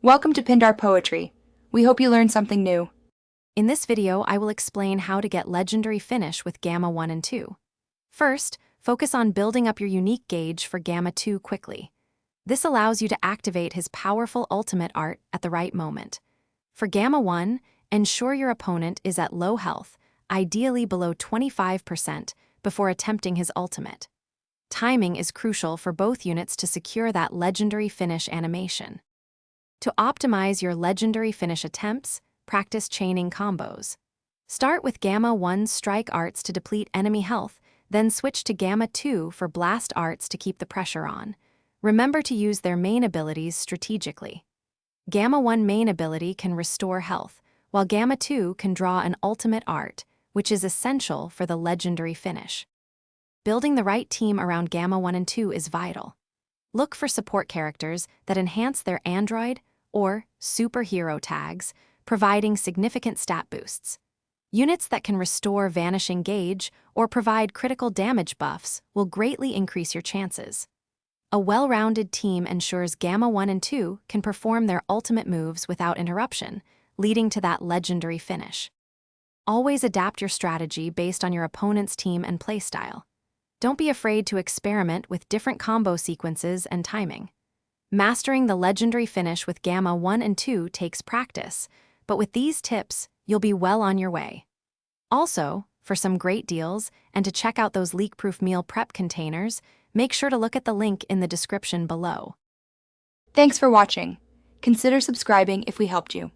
Welcome to Pindar Poetry. We hope you learned something new. In this video, I will explain how to get legendary finish with Gamma 1 and 2. First, focus on building up your unique gauge for Gamma 2 quickly. This allows you to activate his powerful ultimate art at the right moment. For Gamma 1, ensure your opponent is at low health, ideally below 25%, before attempting his ultimate. Timing is crucial for both units to secure that legendary finish animation. To optimize your legendary finish attempts, practice chaining combos. Start with Gamma 1's strike arts to deplete enemy health, then switch to Gamma 2 for blast arts to keep the pressure on. Remember to use their main abilities strategically. Gamma 1 main ability can restore health, while Gamma 2 can draw an ultimate art, which is essential for the legendary finish. Building the right team around Gamma 1 and 2 is vital. Look for support characters that enhance their android or superhero tags, providing significant stat boosts. Units that can restore vanishing gauge or provide critical damage buffs will greatly increase your chances. A well-rounded team ensures Gamma 1 and 2 can perform their ultimate moves without interruption, leading to that legendary finish. Always adapt your strategy based on your opponent's team and playstyle. Don't be afraid to experiment with different combo sequences and timing. Mastering the legendary finish with Gamma 1 and 2 takes practice, but with these tips, you'll be well on your way. Also, for some great deals and to check out those leak-proof meal prep containers, make sure to look at the link in the description below. Thanks for watching. Consider subscribing if we helped you.